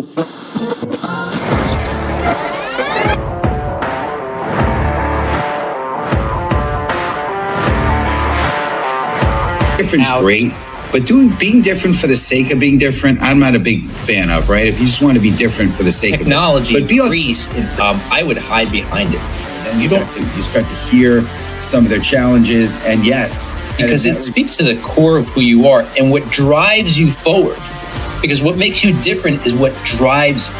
Different's great, but being different for the sake of being different, I'm not a big fan of, right? If you just want to be different for the sake technology of it. Technology, I would hide behind it. And you start to hear some of their challenges, and yes. Because it speaks to the core of who you are and what drives you forward. Because what makes you different is what drives you.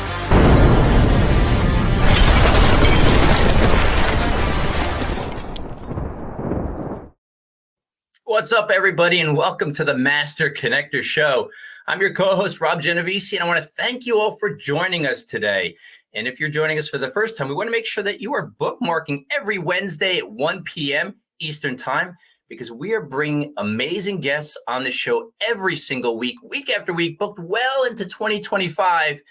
What's up, everybody, and welcome to the Master Connector Show. I'm your co-host, Rob Genovese, and I want to thank you all for joining us today. And if you're joining us for the first time, we want to make sure that you are bookmarking every Wednesday at 1 p.m. Eastern Time, because we are bringing amazing guests on the show every single week, week after week, booked well into 2025.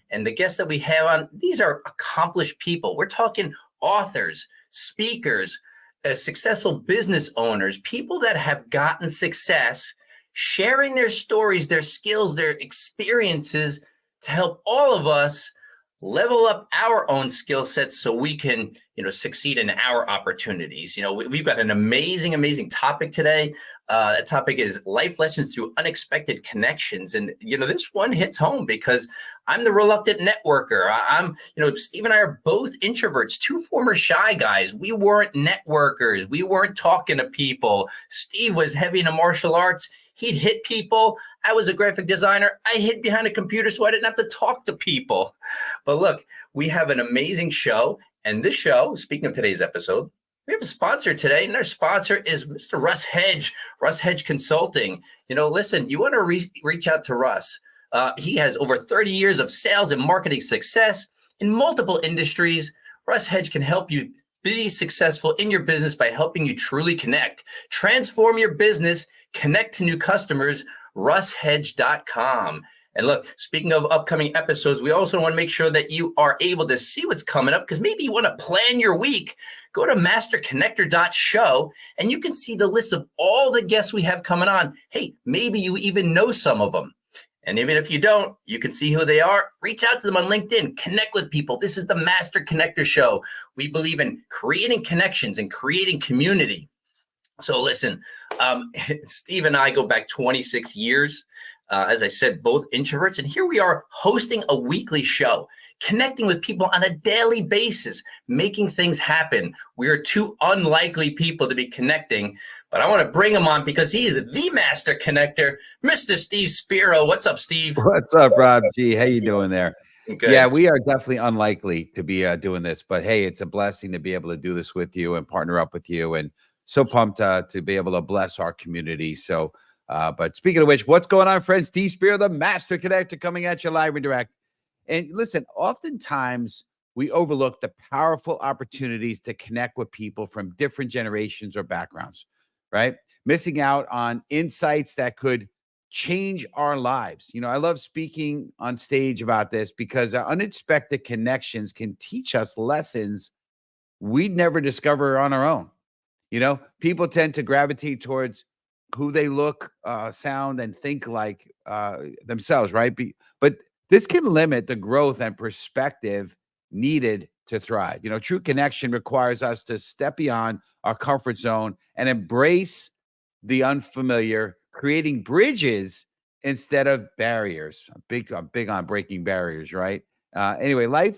And the guests that we have on, these are accomplished people. We're talking authors, speakers, successful business owners, people that have gotten success, sharing their stories, their skills, their experiences to help all of us level up our own skill sets so we can, succeed in our opportunities. We've got an amazing topic today. The topic is life lessons through unexpected connections. And, this one hits home because I'm the reluctant networker. Steve and I are both introverts, two former shy guys. We weren't networkers. We weren't talking to people. Steve was heavy into martial arts. He'd hit people. I was a graphic designer. I hid behind a computer so I didn't have to talk to people. But look, we have an amazing show. And this show, speaking of today's episode, we have a sponsor today, and our sponsor is Mr. Russ Hedge, Russ Hedge Consulting. Listen, you want to reach out to Russ. He has over 30 years of sales and marketing success in multiple industries. Russ Hedge can help you be successful in your business by helping you truly connect, transform your business, connect to new customers, russhedge.com. And look, speaking of upcoming episodes, we also want to make sure that you are able to see what's coming up, because maybe you want to plan your week. Go to masterconnector.show and you can see the list of all the guests we have coming on. Hey, maybe you even know some of them. And even if you don't, you can see who they are. Reach out to them on LinkedIn. Connect with people. This is the Master Connector Show. We believe in creating connections and creating community. So listen, Steve and I go back 26 years. As I said, both introverts. And here we are hosting a weekly show, connecting with people on a daily basis, making things happen. We are two unlikely people to be connecting, but I want to bring him on because he is the master connector, Mr. Steve Spiro. What's up, Steve? What's up, Rob G? How you doing there? Good. Yeah, we are definitely unlikely to be doing this, but hey, it's a blessing to be able to do this with you and partner up with you, and so pumped to be able to bless our community. So, but speaking of which, what's going on, friends? Steve Spiro, the Master Connector, coming at you live and direct. And listen, oftentimes we overlook the powerful opportunities to connect with people from different generations or backgrounds, right? Missing out on insights that could change our lives. I love speaking on stage about this because our unexpected connections can teach us lessons we'd never discover on our own. People tend to gravitate towards who they look, sound, and think like themselves, right? But this can limit the growth and perspective needed to thrive. True connection requires us to step beyond our comfort zone and embrace the unfamiliar, creating bridges instead of barriers. I'm big on breaking barriers, right? Anyway, life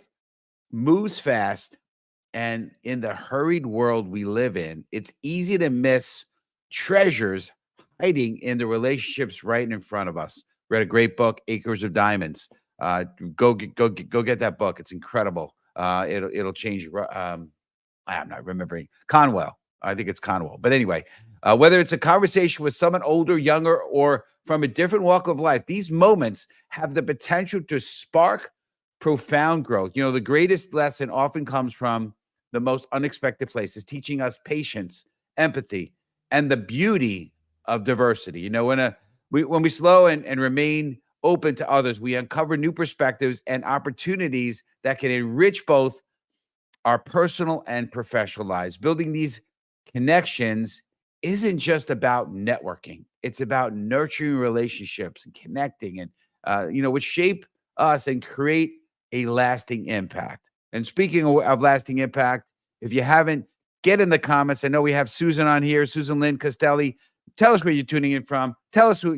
moves fast, and in the hurried world we live in, it's easy to miss treasures hiding in the relationships right in front of us. Read a great book, Acres of Diamonds. Go get that book. It's incredible. It'll change. I'm not remembering. Conwell. I think it's Conwell. But anyway, whether it's a conversation with someone older, younger, or from a different walk of life, these moments have the potential to spark profound growth. The greatest lesson often comes from the most unexpected places, teaching us patience, empathy, and the beauty of diversity. When we slow and remain open to others, we uncover new perspectives and opportunities that can enrich both our personal and professional lives. Building these connections isn't just about networking. It's about nurturing relationships and connecting and, which shape us and create a lasting impact. And speaking of lasting impact, if you haven't, get in the comments. I know we have Susan on here, Susan Lynn Castelli. Tell us where you're tuning in from. Tell us who,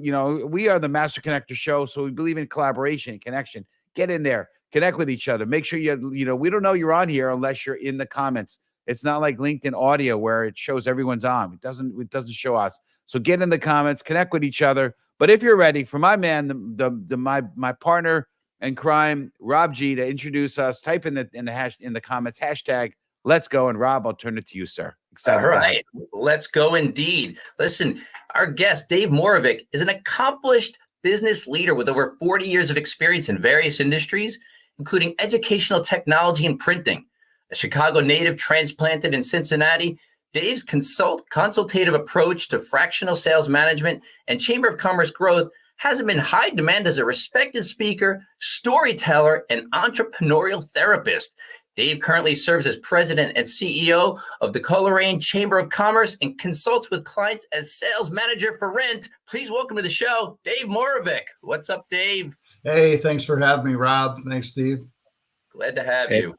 we are the Master Connector Show, so we believe in collaboration and connection. Get in there, connect with each other. Make sure we don't know you're on here unless you're in the comments. It's not like LinkedIn audio where it shows everyone's on. It doesn't show us. So get in the comments, connect with each other. But if you're ready, for my man, my partner in crime, Rob G, to introduce us, type in the comments hashtag Let's Go. And Rob, I'll turn it to you, sir. Excited. All right, let's go indeed. Listen, our guest, Dave Moravec, is an accomplished business leader with over 40 years of experience in various industries, including educational technology and printing. A Chicago native transplanted in Cincinnati, Dave's consultative approach to fractional sales management and Chamber of Commerce growth has him in high demand as a respected speaker, storyteller, and entrepreneurial therapist. Dave currently serves as president and CEO of the Coleraine Chamber of Commerce and consults with clients as sales manager for rent. Please welcome to the show, Dave Moravec. What's up, Dave? Hey, thanks for having me, Rob. Thanks, Steve. Glad to have you.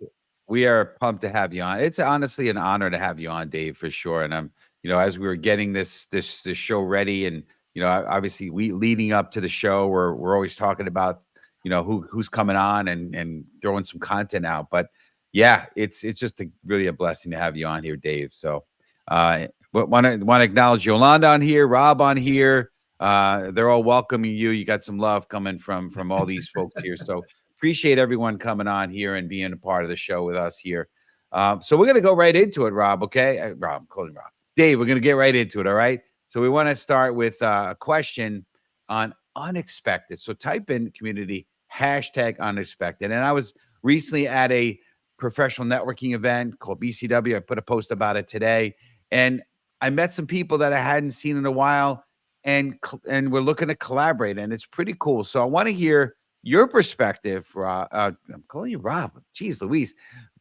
We are pumped to have you on. It's honestly an honor to have you on, Dave, for sure. And I'm, as we were getting this show ready, and obviously we leading up to the show, we're always talking about who's coming on and throwing some content out. But yeah, it's just really a blessing to have you on here, Dave. So want to acknowledge Yolanda on here, Rob on here. They're all welcoming you. You got some love coming from all these folks here. So appreciate everyone coming on here and being a part of the show with us here. So we're going to go right into it, Rob. Okay. Rob, I'm calling Rob. Dave, we're going to get right into it. All right. So we want to start with a question on unexpected. So type in community hashtag unexpected. And I was recently at a professional networking event called BCW. I put a post about it today, and I met some people that I hadn't seen in a while, and we're looking to collaborate, and it's pretty cool. So I want to hear your perspective. I'm calling you Rob. Jeez Louise.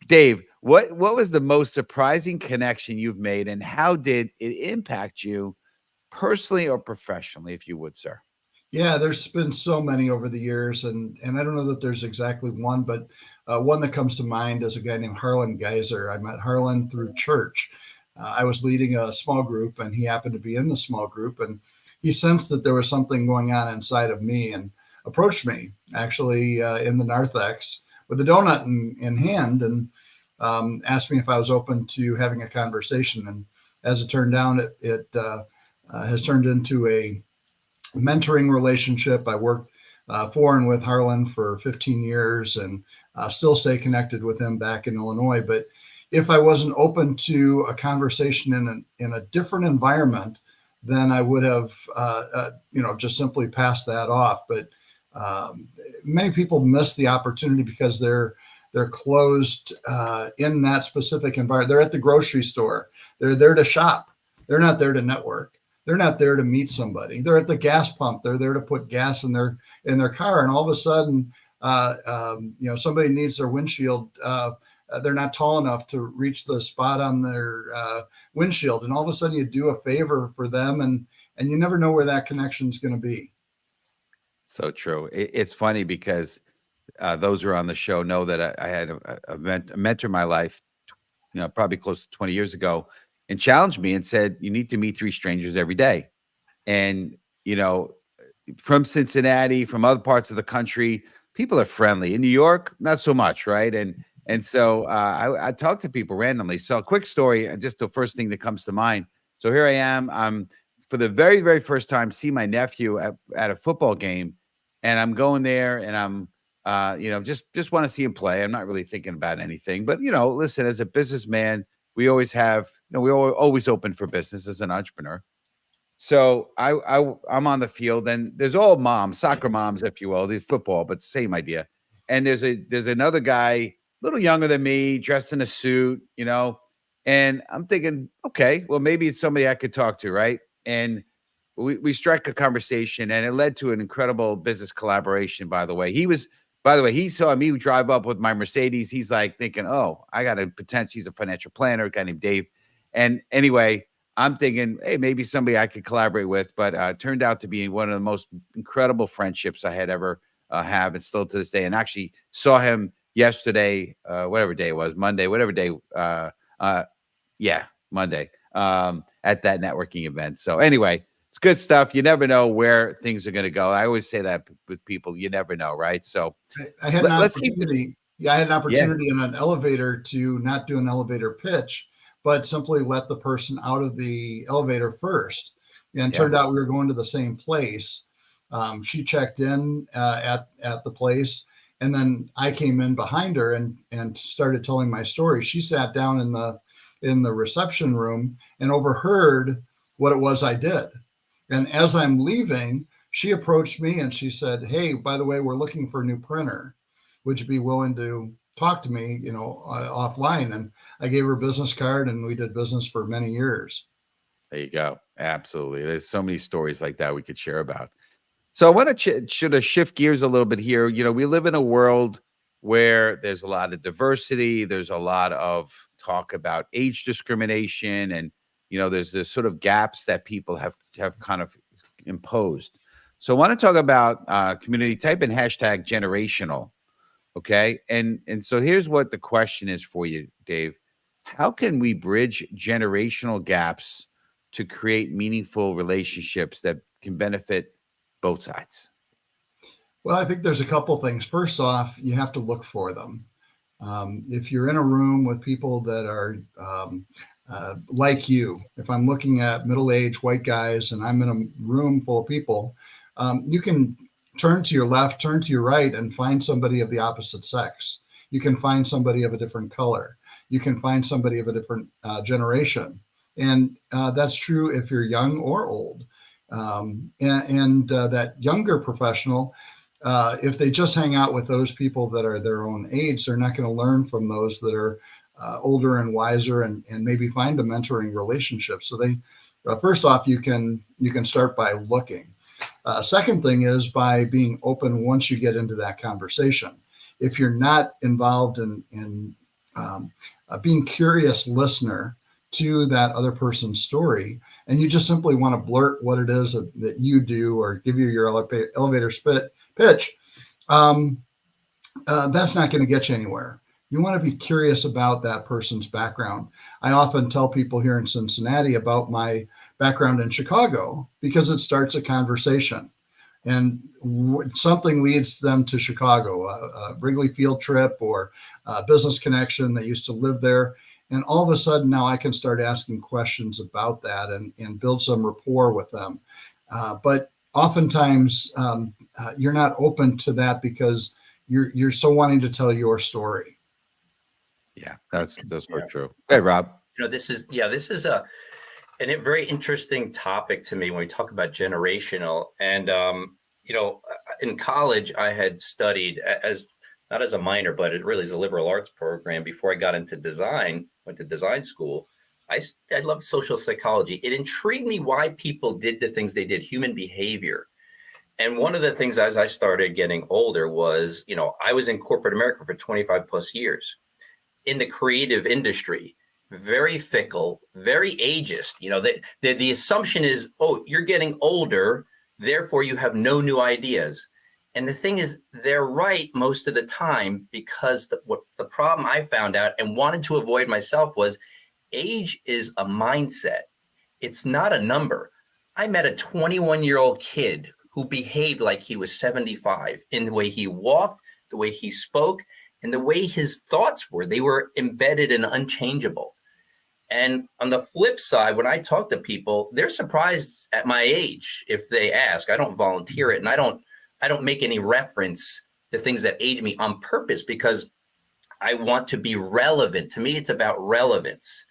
Dave, what was the most surprising connection you've made, and how did it impact you personally or professionally, if you would, sir? Yeah, there's been so many over the years, and I don't know that there's exactly one, but one that comes to mind is a guy named Harlan Geiser. I met Harlan through church. I was leading a small group, and he happened to be in the small group, and he sensed that there was something going on inside of me and approached me, actually, in the narthex with a donut in hand, and asked me if I was open to having a conversation. And as it turned out, it has turned into a mentoring relationship. I worked for and with Harlan for 15 years and still stay connected with him back in Illinois. But if I wasn't open to a conversation in a different environment, then I would have, just simply passed that off. But many people miss the opportunity because they're closed in that specific environment. They're at the grocery store. They're there to shop. They're not there to network. They're not there to meet somebody. They're at the gas pump. They're there to put gas in their car. And all of a sudden, somebody needs their windshield. They're not tall enough to reach the spot on their windshield. And all of a sudden you do a favor for them, and you never know where that connection is going to be. So true. It's funny because those who are on the show know that I had a mentor in my life, probably close to 20 years ago, and challenged me and said, you need to meet 3 strangers every day. And, from Cincinnati, from other parts of the country, people are friendly. In New York, not so much. Right. And so I talk to people randomly. So a quick story, just the first thing that comes to mind. So here I am. I'm for the very, very first time, see my nephew at a football game. And I'm going there and I'm, just want to see him play. I'm not really thinking about anything, but, listen, as a businessman, we always have, we're always open for business as an entrepreneur. So I'm on the field, and there's all moms, soccer moms, if you will, the football, but same idea. And there's another guy, a little younger than me, dressed in a suit, and I'm thinking, okay, well, maybe it's somebody I could talk to, right? And we struck a conversation, and it led to an incredible business collaboration. By the way, he saw me drive up with my Mercedes. He's like thinking, oh, I got a potential. He's a financial planner, a guy named Dave. And anyway, I'm thinking, hey, maybe somebody I could collaborate with. But it turned out to be one of the most incredible friendships I had ever have, and still to this day. And actually saw him yesterday, whatever day it was, Monday, whatever day. Yeah, Monday, at that networking event. So anyway, it's good stuff. You never know where things are going to go. I always say that with people, you never know, right? So I had an let's keep. opportunity. Yeah, I had an Yeah, opportunity in an elevator to not do an elevator pitch, but simply let the person out of the elevator first. And yeah. turned out we were going to the same place. She checked in at the place, and then I came in behind her and started telling my story. She sat down in the reception room and overheard what it was I did. And as I'm leaving, she approached me and she said, "Hey, by the way, we're looking for a new printer. Would you be willing to talk to me, offline?" And I gave her a business card, and we did business for many years. There you go. Absolutely. There's so many stories like that we could share about. So I want to should have shift gears a little bit here. We live in a world where there's a lot of diversity. There's a lot of talk about age discrimination, and there's this sort of gaps that people have kind of imposed. So I want to talk about community. Type in hashtag generational. Okay, and so here's what the question is for you, Dave. How can we bridge generational gaps to create meaningful relationships that can benefit both sides? Well, I think there's a couple things. First off, you have to look for them. If you're in a room with people that are like you, if I'm looking at middle-aged white guys and I'm in a room full of people, you can turn to your left, turn to your right, and find somebody of the opposite sex. You can find somebody of a different color. You can find somebody of a different generation. And that's true if you're young or old. That younger professional, if they just hang out with those people that are their own age, they're not going to learn from those that are older and wiser, and maybe find a mentoring relationship. So first off, you can start by looking. Second thing is by being open once you get into that conversation. If you're not involved in being curious listener to that other person's story, and you just simply want to blurt what it is that you do or give you your elevator pitch, that's not going to get you anywhere. You want to be curious about that person's background. I often tell people here in Cincinnati about my background in Chicago because it starts a conversation, and something leads them to Chicago, a Wrigley field trip or a business connection. They used to live there. And all of a sudden now I can start asking questions about that and build some rapport with them. But oftentimes you're not open to that because you're so wanting to tell your story. Yeah, that's very true. Hey, Rob. This is a very interesting topic to me when we talk about generational. And in college, I had studied as not as a minor, but it really is a liberal arts program. Before I got into design, went to design school. I loved social psychology. It intrigued me why people did the things they did, human behavior. And one of the things as I started getting older was, I was in corporate America for 25 plus years in the creative industry, very fickle, very ageist. The assumption is, oh, you're getting older, therefore you have no new ideas. And the thing is, they're right most of the time, because the problem I found out and wanted to avoid myself was age is a mindset. It's not a number. I met a 21-year-old kid who behaved like he was 75 in the way he walked, the way he spoke, and the way his thoughts were. They were embedded and unchangeable. And on the flip side, when I talk to people, they're surprised at my age if they ask. I don't volunteer it, and I don't make any reference to things that age me on purpose because I want to be relevant. To me, it's about relevance.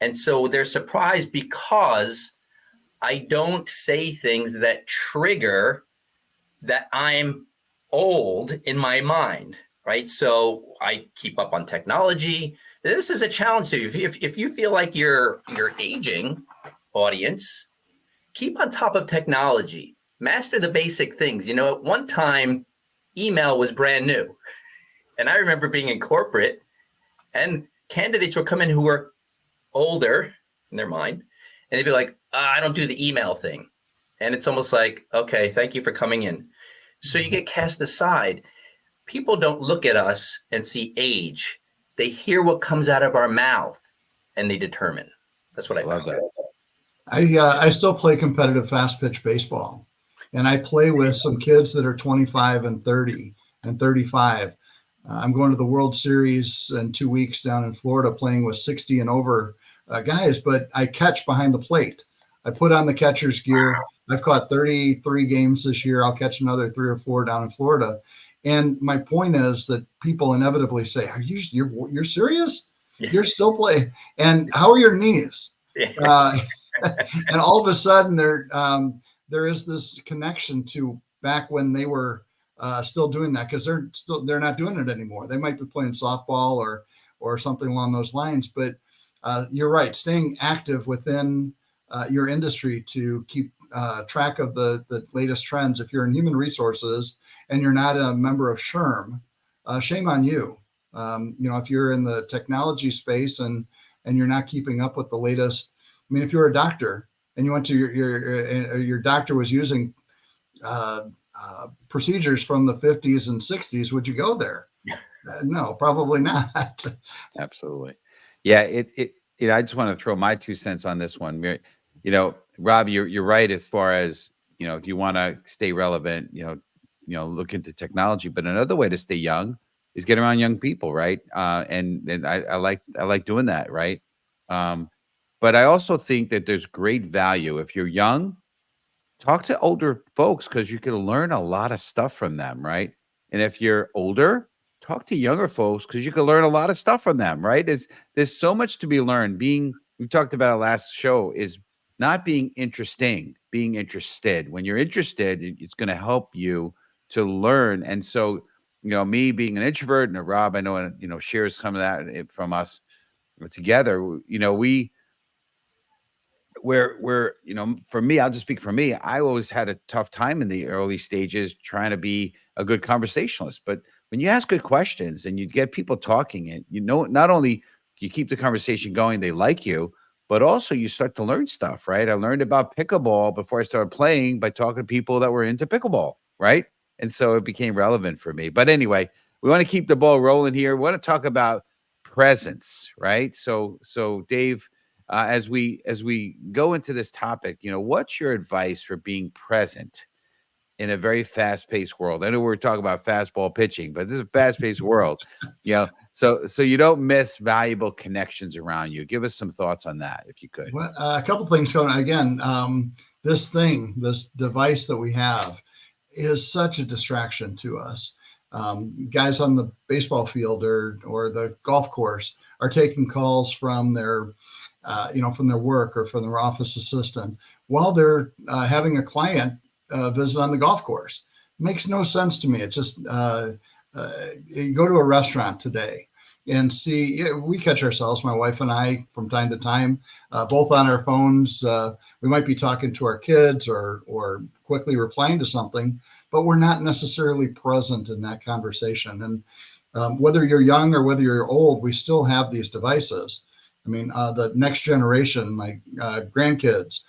And so they're surprised because I don't say things that trigger that I'm old in my mind, right? So I keep up on technology. This is a challenge to you. If you feel like you're aging, audience, keep on top of technology. Master the basic things. At one time, email was brand new. And I remember being in corporate and candidates would come in who were older in their mind. And they'd be like, I don't do the email thing. And it's almost like, okay, thank you for coming in. So you get cast aside. People don't look at us and see age. They hear what comes out of our mouth and they determine. That's what I Love found. that. I still play competitive fast pitch baseball, and I play with some kids that are 25 and 30 and 35. I'm going to the World Series in 2 weeks down in Florida, playing with 60 and over guys, but I catch behind the plate. I put on the catcher's gear. I've caught 33 games this year. I'll catch another 3 or 4 down in Florida. And my point is that people inevitably say, "Are you're serious? Yeah. You're still playing? And how are your knees?" And all of a sudden, there is this connection to back when they were still doing that, because they're not doing it anymore. They might be playing softball or something along those lines. But you're right, staying active within your industry to keep track of the latest trends. If you're in human resources and you're not a member of SHRM, shame on you. If you're in the technology space and you're not keeping up with the latest. I mean, if you're a doctor and you went to your doctor was using procedures from the 50s and 60s, would you go there? No, probably not. Absolutely. Yeah. I just want to throw my 2 cents on this one. Rob, you're right as far as, if you want to stay relevant, look into technology. But another way to stay young is get around young people, right? And I like doing that, right? But I also think that there's great value if you're young. Talk to older folks because you can learn a lot of stuff from them, right? And if you're older, talk to younger folks because you can learn a lot of stuff from them, right? There's so much to be learned. We talked about our last show is not being interesting, being interested. When you're interested, it's going to help you to learn. And so, me being an introvert and Rob, I know, shares some of that from us together. We're for me, I'll just speak for me. I always had a tough time in the early stages trying to be a good conversationalist. But when you ask good questions and you get people talking, and not only you keep the conversation going, they like you, but also you start to learn stuff, right? I learned about pickleball before I started playing by talking to people that were into pickleball, right? And so it became relevant for me. But anyway, we want to keep the ball rolling here. We want to talk about presence, right? So Dave, as we go into this topic, what's your advice for being present in a very fast-paced world? I know we're talking about fastball pitching, but this is a fast-paced world, so you don't miss valuable connections around you. Give us some thoughts on that, if you could. Well, a couple of things going on. Again, this device that we have is such a distraction to us. Guys on the baseball field or the golf course are taking calls from their from their work or from their office assistant while they're having a client visit on the golf course. Makes no sense to me. It's just you go to a restaurant today and see, we catch ourselves, my wife and I, from time to time, both on our phones. We might be talking to our kids or quickly replying to something, but we're not necessarily present in that conversation. And whether you're young or whether you're old, we still have these devices. I mean, the next generation, my grandkids,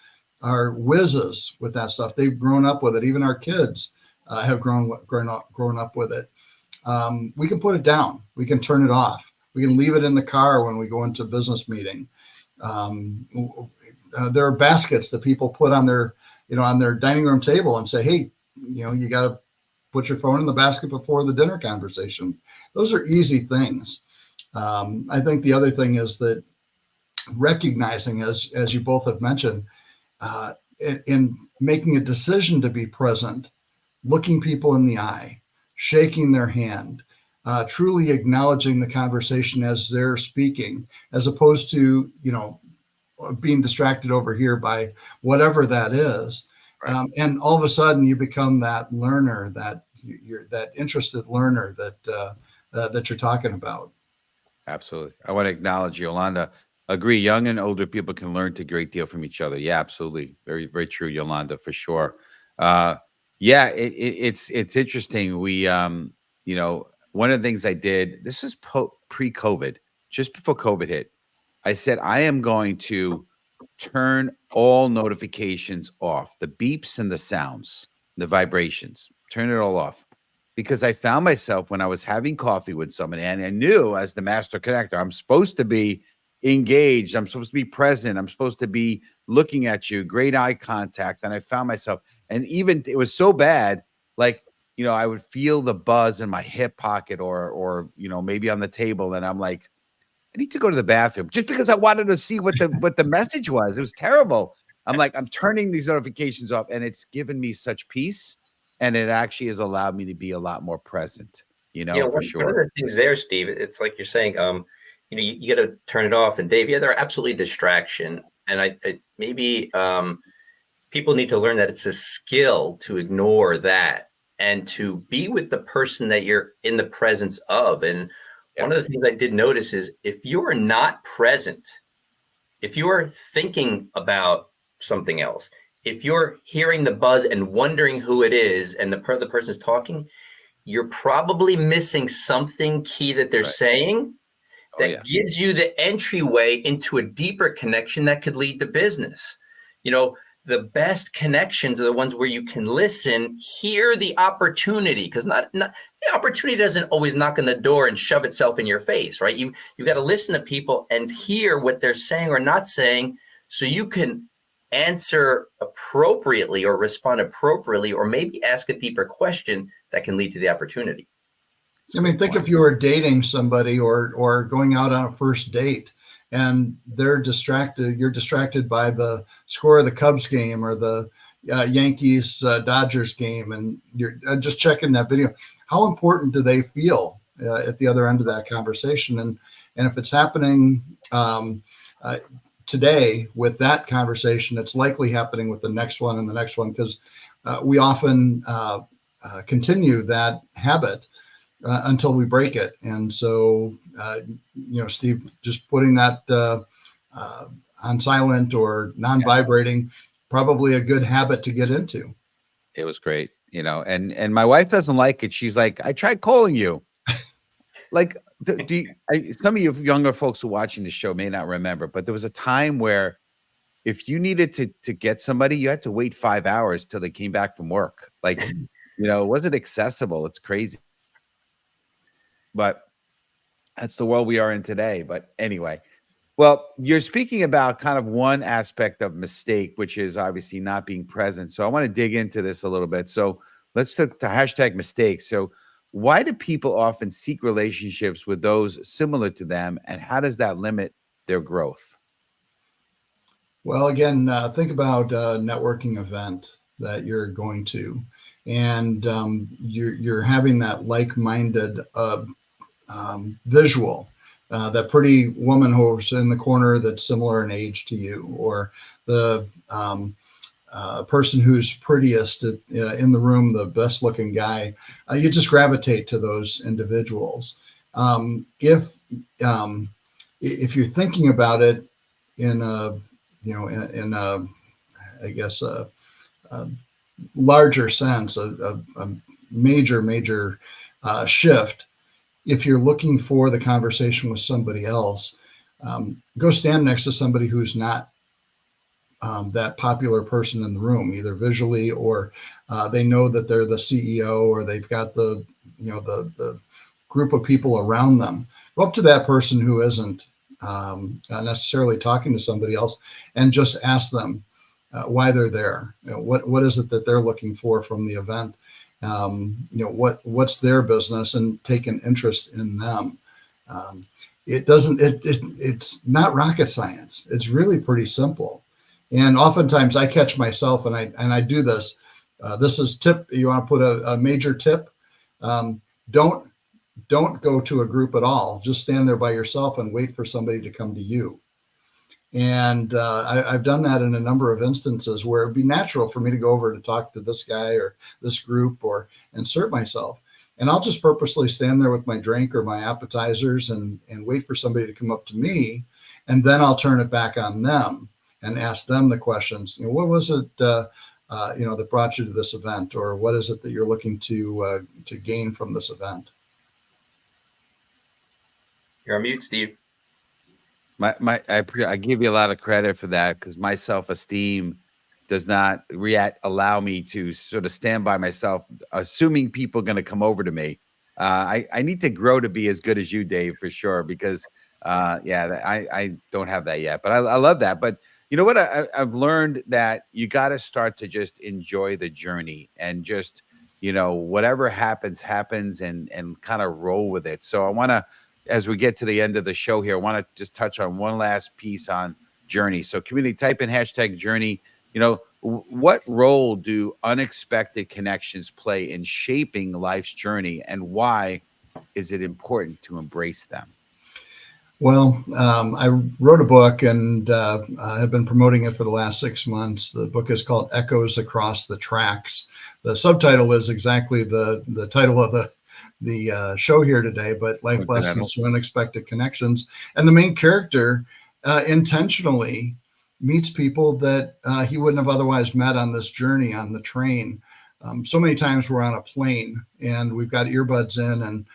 are whizzes with that stuff. They've grown up with it. Even our kids have grown up with it. We can put it down. We can turn it off. We can leave it in the car when we go into a business meeting. There are baskets that people put on their dining room table and say, "Hey, you got to put your phone in the basket before the dinner conversation." Those are easy things. I think the other thing is that recognizing, as you both have mentioned, in making a decision to be present, looking people in the eye, shaking their hand, truly acknowledging the conversation as they're speaking, as opposed to, being distracted over here by whatever that is. Right. And all of a sudden you become that learner, you're that interested learner that you're talking about. Absolutely. I want to acknowledge Yolanda. Agree. Young and older people can learn a great deal from each other. Yeah, absolutely. Very, very true, Yolanda, for sure. It's interesting. We, one of the things I did, this is pre-COVID, just before COVID hit, I said, I am going to turn all notifications off, the beeps and the sounds, the vibrations. turn it all off. Because I found myself when I was having coffee with somebody, and I knew as the master connector, I'm supposed to be engaged. I'm supposed to be present. I'm supposed to be looking at you, great eye contact. And I found myself, and even it was so bad, like, I would feel the buzz in my hip pocket or, maybe on the table. And I'm like, I need to go to the bathroom just because I wanted to see what the message was. It was terrible. I'm like, I'm turning these notifications off, and it's given me such peace. And it actually has allowed me to be a lot more present, for sure. One of the things there, Steve, it's like you're saying, you got to turn it off. And Dave, they're absolutely distraction. And I maybe people need to learn that it's a skill to ignore that and to be with the person that you're in the presence of. And one of the things I did notice is if you are not present, if you are thinking about something else, if you're hearing the buzz and wondering who it is and the person's talking, you're probably missing something key that they're saying that gives you the entryway into a deeper connection that could lead to business. The best connections are the ones where you can listen, hear the opportunity, because not the opportunity doesn't always knock on the door and shove itself in your face, right? You got to listen to people and hear what they're saying or not saying, so you can answer appropriately or respond appropriately, or maybe ask a deeper question that can lead to the opportunity. Think if you were dating somebody or going out on a first date and they're distracted, you're distracted by the score of the Cubs game or the Yankees Dodgers game, and you're just checking that video. How important do they feel at the other end of that conversation? And if it's happening today with that conversation, it's likely happening with the next one and the next one, because we often continue that habit until we break it. And so, Steve, just putting that on silent or non-vibrating, probably a good habit to get into. It was great, and my wife doesn't like it. She's like, I tried calling you. Like, some of you younger folks who are watching the show may not remember, but there was a time where if you needed to get somebody, you had to wait 5 hours till they came back from work. Like, it wasn't accessible. It's crazy. But that's the world we are in today. But anyway, well, you're speaking about kind of one aspect of mistake, which is obviously not being present. So I want to dig into this a little bit. So let's talk to hashtag mistakes. So why do people often seek relationships with those similar to them, and how does that limit their growth? Well, again, think about a networking event that you're going to, and you're having that like-minded visual, that pretty woman who's in the corner that's similar in age to you, or the person who's prettiest in the room, the best looking guy. You just gravitate to those individuals. If you're thinking about it in a I guess a larger sense, a major shift. If you're looking for the conversation with somebody else, go stand next to somebody who's not that popular person in the room, either visually or they know that they're the CEO, or they've got the group of people around them. Go up to that person who isn't necessarily talking to somebody else, and just ask them why they're there. What is it that they're looking for from the event? What's their business, and take an interest in them. It's not rocket science. It's really pretty simple. And oftentimes I catch myself, and I do this. This is tip. You want to put a major tip. Don't go to a group at all. Just stand there by yourself and wait for somebody to come to you. And I've done that in a number of instances where it'd be natural for me to go over to talk to this guy or this group or insert myself. And I'll just purposely stand there with my drink or my appetizers and wait for somebody to come up to me. And then I'll turn it back on them and ask them the questions. What was it, that brought you to this event? Or what is it that you're looking to gain from this event? You're on mute, Steve. I give you a lot of credit for that, because my self-esteem does not yet allow me to sort of stand by myself, assuming people are going to come over to me. I need to grow to be as good as you, Dave, for sure, because I don't have that yet, but I love that. But you know what? I've learned that you got to start to just enjoy the journey and just, whatever happens, and kind of roll with it. So I want to, as we get to the end of the show here, I want to just touch on one last piece on journey. So community, type in hashtag journey. What role do unexpected connections play in shaping life's journey, and why is it important to embrace them? Well, I wrote a book and I have been promoting it for the last 6 months. The book is called Echoes Across the Tracks. The subtitle is exactly the title of the show here today, but Life Lessons through Unexpected Connections. And the main character intentionally meets people that he wouldn't have otherwise met on this journey on the train. So many times we're on a plane and we've got earbuds in and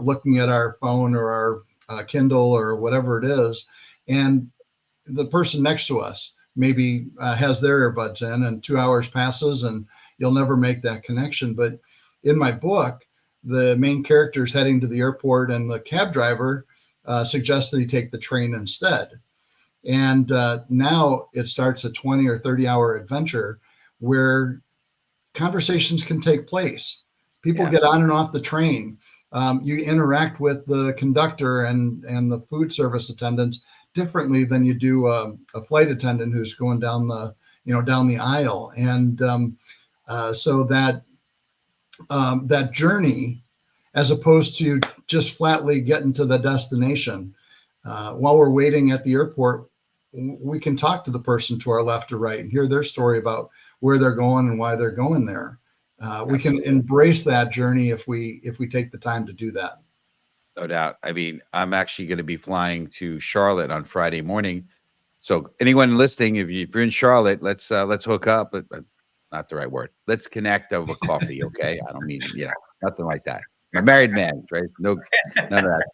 looking at our phone or our Kindle or whatever it is, and the person next to us maybe has their earbuds in, and 2 hours passes and you'll never make that connection. But in my book, the main character is heading to the airport and the cab driver suggests that he take the train instead. And now it starts a 20 or 30 hour adventure where conversations can take place. People get on and off the train. You interact with the conductor and the food service attendants differently than you do a flight attendant who's going down the aisle. And so that journey, as opposed to just flatly getting to the destination, while we're waiting at the airport, we can talk to the person to our left or right and hear their story about where they're going and why they're going there. We can embrace that journey if we take the time to do that. No doubt. I mean, I'm actually going to be flying to Charlotte on Friday morning. So anyone listening, if you're in Charlotte, let's hook up. But not the right word. Let's connect over coffee, okay? I don't mean, nothing like that. I'm a married man, right? No, none of that.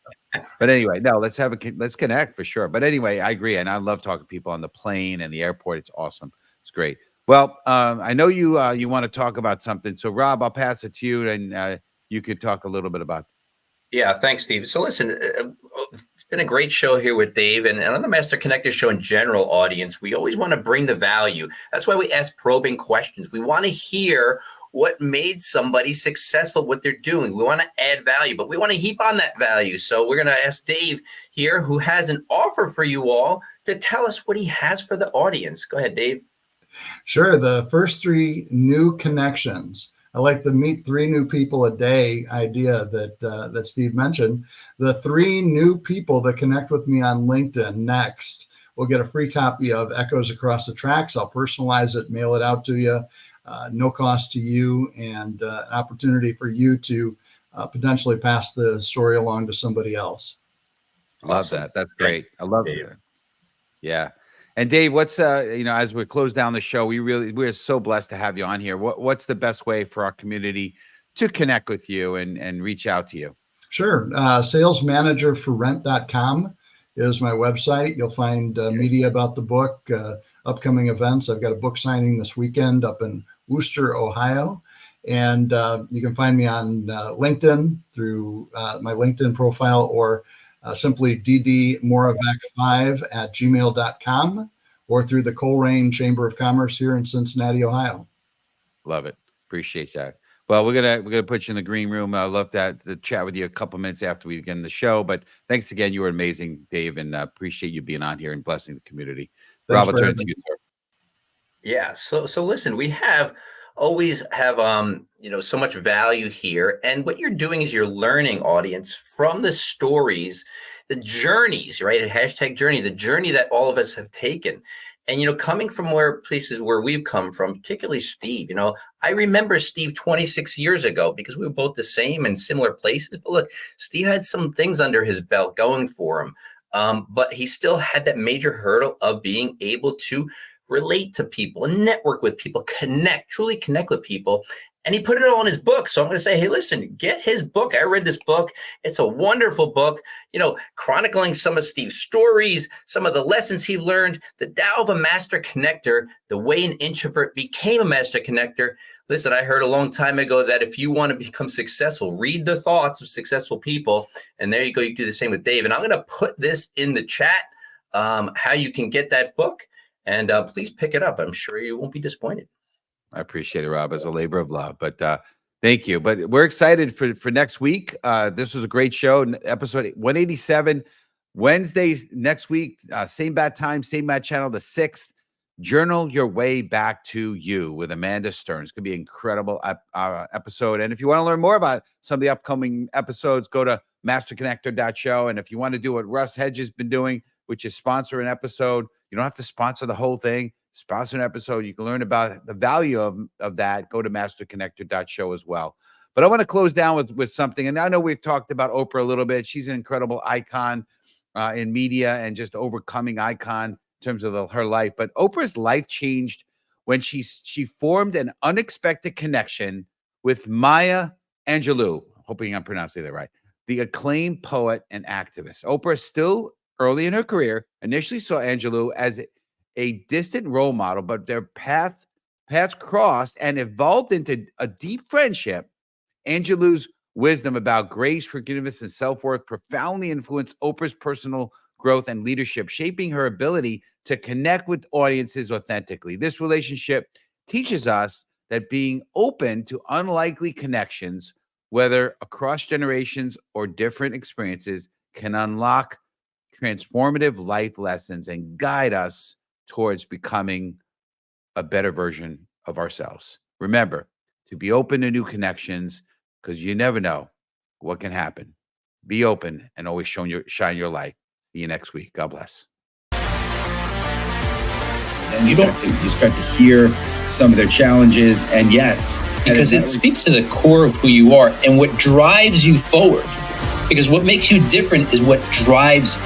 But anyway, no, let's connect for sure. But anyway, I agree, and I love talking to people on the plane and the airport. It's awesome. It's great. Well, I know you want to talk about something. So, Rob, I'll pass it to you, and you could talk a little bit about that. Yeah, thanks, Steve. So listen, it's been a great show here with Dave, and on the Master Connector show in general, audience, we always want to bring the value. That's why we ask probing questions. We want to hear what made somebody successful, what they're doing. We want to add value, but we want to heap on that value. So we're going to ask Dave here, who has an offer for you all, to tell us what he has for the audience. Go ahead, Dave. Sure. The first 3 new connections. I like the meet 3 new people a day idea that Steve mentioned. The 3 new people that connect with me on LinkedIn next will get a free copy of Echoes Across the Tracks. I'll personalize it, mail it out to you, no cost to you, and an opportunity for you to potentially pass the story along to somebody else. Love that. That's great. I love it. Yeah. And Dave, what's as we close down the show, we're so blessed to have you on here. What's the best way for our community to connect with you and reach out to you? Sure. Salesmanagerforrent.com is my website. You'll find media about the book, upcoming events. I've got a book signing this weekend up in Wooster, Ohio. And you can find me on LinkedIn through my LinkedIn profile, or simply ddmoravec5@gmail.com, or through the Coleraine Chamber of Commerce here in Cincinnati, Ohio. Love it. Appreciate that. Well, we're gonna put you in the green room. I love that to chat with you a couple minutes after we begin the show. But thanks again. You were amazing, Dave, and appreciate you being on here and blessing the community. Thanks, Rob, I'll turn to you, sir. Yeah. So listen, we always have so much value here, and what you're doing is you're learning, audience, from the stories, the journeys, right? Hashtag journey, the journey that all of us have taken. And coming from places where we've come from, particularly Steve, I remember Steve 26 years ago because we were both the same in similar places. But look, Steve had some things under his belt going for him, but he still had that major hurdle of being able to relate to people and network with people, truly connect with people. And he put it all in his book. So I'm going to say, hey, listen, get his book. I read this book. It's a wonderful book, chronicling some of Steve's stories, some of the lessons he learned, the Tao of a Master Connector, the way an introvert became a master connector. Listen, I heard a long time ago that if you want to become successful, read the thoughts of successful people. And there you go. You do the same with Dave. And I'm going to put this in the chat, how you can get that book. And please pick it up. I'm sure you won't be disappointed. I appreciate it, Rob, as a labor of love. But thank you. But we're excited for next week. This was a great show. Episode 187, Wednesdays next week. Same bat time, same bat channel, the 6th. Journal Your Way Back to You with Amanda Stern. It's going to be an incredible episode. And if you want to learn more about some of the upcoming episodes, go to masterconnector.show. And if you want to do what Russ Hedges has been doing, which is sponsor an episode, you don't have to sponsor the whole thing. Sponsor an episode. You can learn about the value of that. Go to masterconnector.show as well. But I want to close down with something. And I know we've talked about Oprah a little bit. She's an incredible icon in media and just overcoming icon in terms of her life. But Oprah's life changed when she formed an unexpected connection with Maya Angelou. Hoping I'm pronouncing that right. The acclaimed poet and activist. Oprah, still early in her career, initially saw Angelou as a distant role model, but their paths crossed and evolved into a deep friendship. Angelou's wisdom about grace, forgiveness, and self-worth profoundly influenced Oprah's personal growth and leadership, shaping her ability to connect with audiences authentically. This relationship teaches us that being open to unlikely connections, whether across generations or different experiences, can unlock transformative life lessons and guide us towards becoming a better version of ourselves. Remember to be open to new connections, because you never know what can happen. Be open and always shine your light. See you next week. God bless. And you start to hear some of their challenges, and yes, because it speaks to the core of who you are and what drives you forward. Because what makes you different is what drives